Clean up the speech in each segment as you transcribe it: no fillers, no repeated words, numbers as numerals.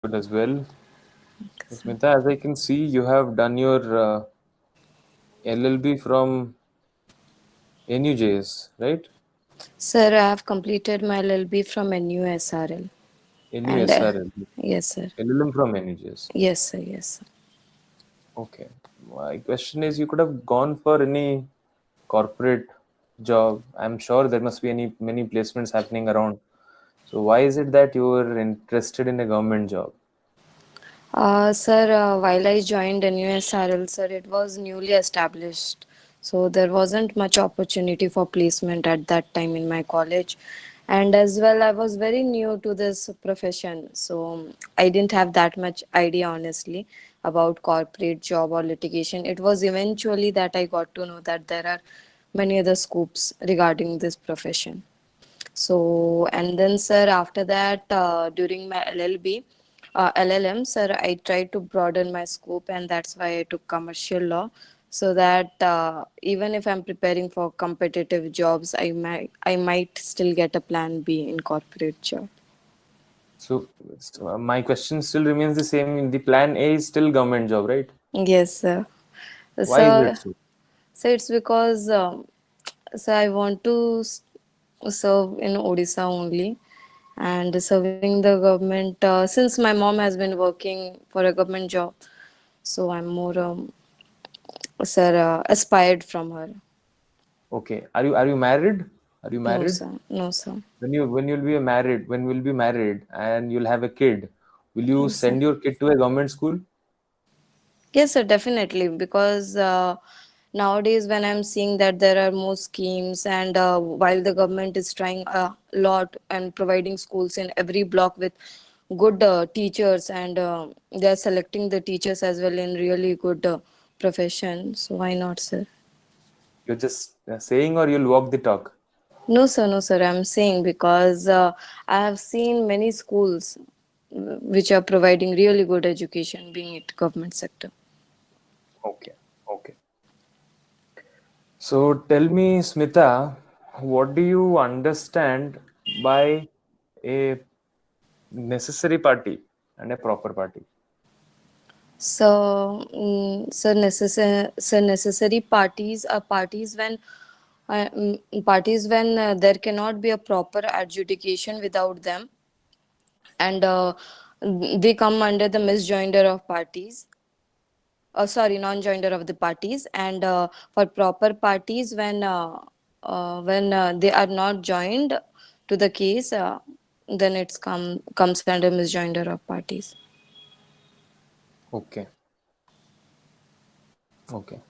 I'm good as well. So, Smita, as I can see, you have done your LLB from NUJS, right? sir, I have completed my LLB from NUSRL. And NUSRL. yes, sir. LLM from NUJS. Yes, sir. Yes, sir. Okay. My question is, you could have gone for any corporate job. I'm sure there must be any many placements happening around. So why is it that you were interested in a government job? Sir, while I joined NUSRL, sir, it was newly established. So there wasn't much opportunity for placement at that time in my college. And as well, I was very new to this profession. So I didn't have that much idea, honestly, about corporate job or litigation. It was eventually that I got to know that there are many other scopes regarding this profession. So, and then, sir, after that, during my LLB, LLM, sir, I tried to broaden my scope, and that's why I took commercial law, so that even if I'm preparing for competitive jobs, I might still get a plan B in corporate job. So, my question still remains the same. The plan A is still government job, right? Yes, sir. Why is So, it so? so it's because so I want to serve in Odisha only, and serving the government since my mom has been working for a government job, so I'm more sir aspired from her. Okay. Are you married? Are you No, married? sir. No, sir. When you'll be married and you'll have a kid, will you Yes, sir. send your kid to a government school? Yes, sir, definitely. Because nowadays, when I'm seeing that there are more schemes, and while the government is trying a lot and providing schools in every block with good teachers, and they're selecting the teachers as well in really good profession. So why not, sir? You're just saying, or you'll walk the talk. No, sir, no, sir. I'm saying because I have seen many schools which are providing really good education, being it government sector. Okay. Okay. So tell me, Smita, what do you understand by a necessary party and a proper party? So necessary parties are parties when there cannot be a proper adjudication without them, and they come under the misjoinder of parties. Sorry, non-joinder of the parties, and for proper parties when they are not joined to the case, then it's comes under misjoinder of parties. Okay. Okay.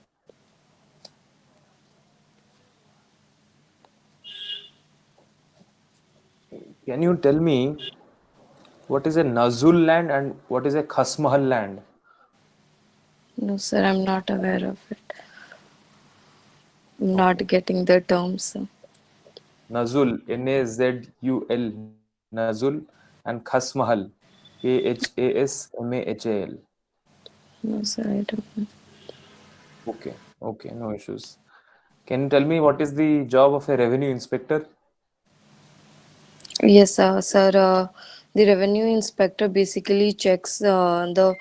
Can you tell me what is a nazool land and what is a khasmahal land? No, sir, I'm not aware of it. I'm not Okay. getting the terms. Nazul, Nazul, and Khasmahal, Khasmahal. No, sir, I don't know. Okay, okay, no issues. Can you tell me what is the job of a revenue inspector? Yes, sir. The revenue inspector basically checks the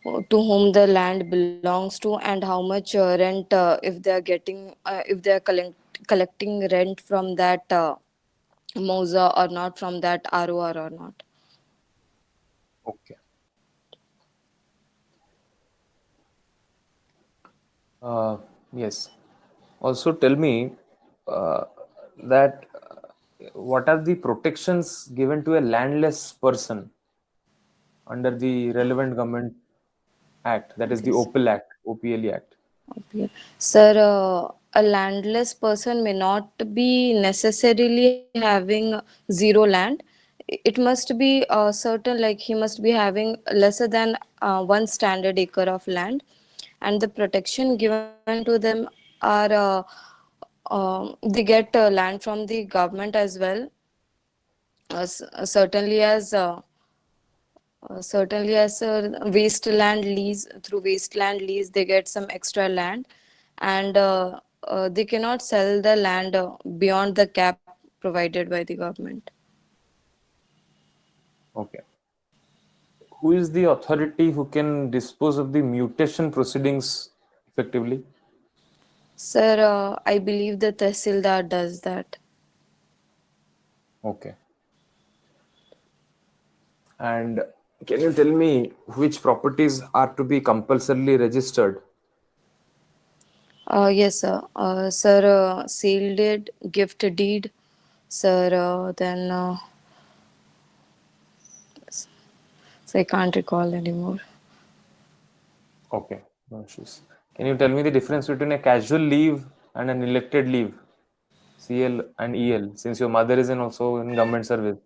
to whom the land belongs to, and how much rent, if they are getting, if they are collecting rent from that MOSA or not, from that ROR or not. Okay. Yes. Also, tell me uh, that what are the protections given to a landless person under the relevant government act, that is the Yes. OPL Act, OPLE Act. Okay. Sir, a landless person may not be necessarily having zero land. It must be certain, like he must be having lesser than one standard acre of land, and the protection given to them are they get land from the government as well. Certainly as wasteland lease, through wasteland lease they get some extra land, and they cannot sell the land beyond the cap provided by the government. Okay. Who is the authority who can dispose of the mutation proceedings effectively? Sir, I believe the Tehsildar does that. Okay. And can you tell me which properties are to be compulsorily registered? Yes, sir. Sir, sale deed, gift deed. Sir, then so I can't recall anymore. Okay, no issues. Can you tell me the difference between a casual leave and an elected leave? CL and EL, since your mother is in also in government service.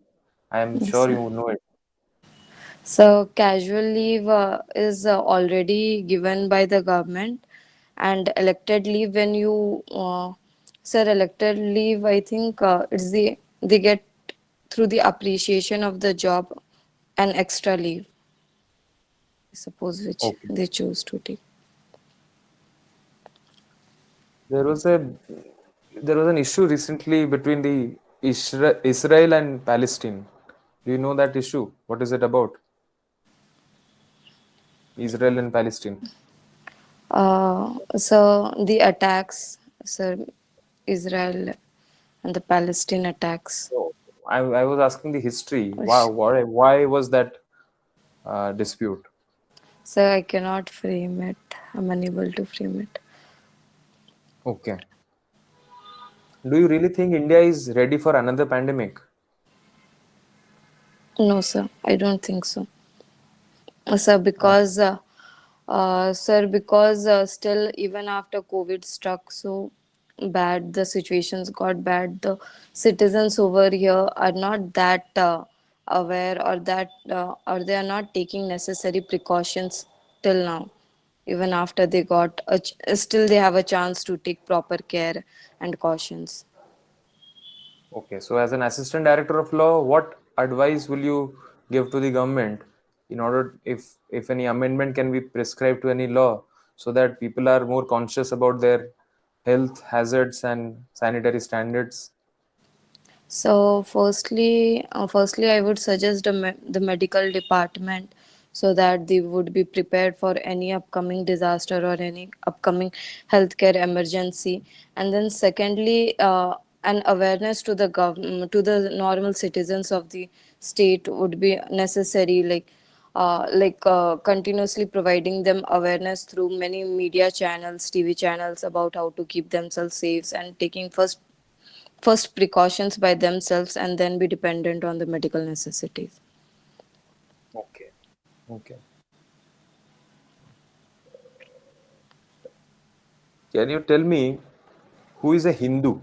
I am Yes, sure sir. you would know it. So casual leave is already given by the government, and elected leave when you, sir, elected leave. I think it's the they get through the appreciation of the job, an extra leave. I suppose which Okay. they choose to take. There was a there was an issue recently between the Israel and Palestine. Do you know that issue? What is it about? Israel and Palestine. So the attacks, sir, Israel and the Palestine attacks. So I was asking the history. Why was that dispute? So I cannot frame it. I'm unable to frame it. Okay. Do you really think India is ready for another pandemic? No, sir, I don't think so. Sir, Uh, because still, even after COVID struck so bad, the situations got bad. The citizens over here are not that aware, or they are not taking necessary precautions till now. Even after they still they have a chance to take proper care and cautions. Okay, so as an assistant director of law, what advice will you give to the government in order if any amendment can be prescribed to any law so that people are more conscious about their health hazards and sanitary standards? So, firstly, I would suggest the medical department so that they would be prepared for any upcoming disaster or any upcoming healthcare emergency. And then, secondly, an awareness to the government, to the normal citizens of the state would be necessary, continuously providing them awareness through many media channels, TV channels about how to keep themselves safe and taking first precautions by themselves and then be dependent on the medical necessities. Okay. Okay. Can you tell me who is a Hindu?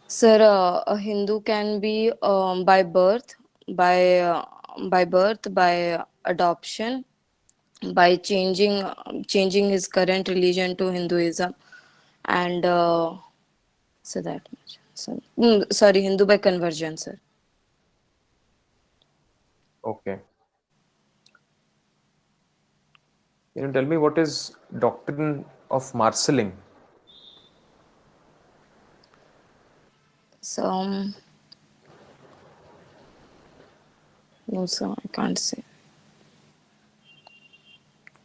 Sir, a Hindu can be by by birth, by adoption, by changing his current religion to Hinduism, and so that much. So, sorry, Hindu by conversion, sir. Okay. Can you tell me what is doctrine of marshalling? So, no, sir, I can't say.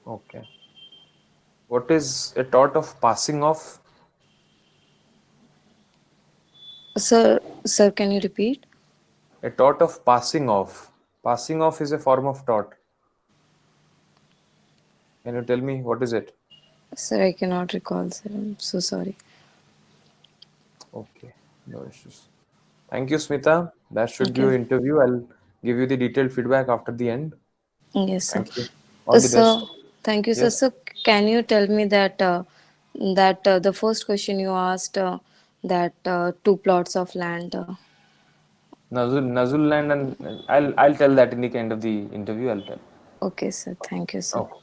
Okay. What is a tort of passing off? Sir, can you repeat? A tort of passing off. Passing off is a form of tort. Can you tell me what is it? Sir, I cannot recall, sir. I'm so sorry. Okay, no issues. Thank you, Smita. That should be Okay. your interview. I'll give you the detailed feedback after the end. Yes, sir. Thank you. All the So, best. thank you, sir. Yes. So, can you tell me that the first question you asked, that two plots of land? Nazul land, and I'll tell that in the end of the interview. I'll tell. Okay, sir. Thank you, sir. Okay.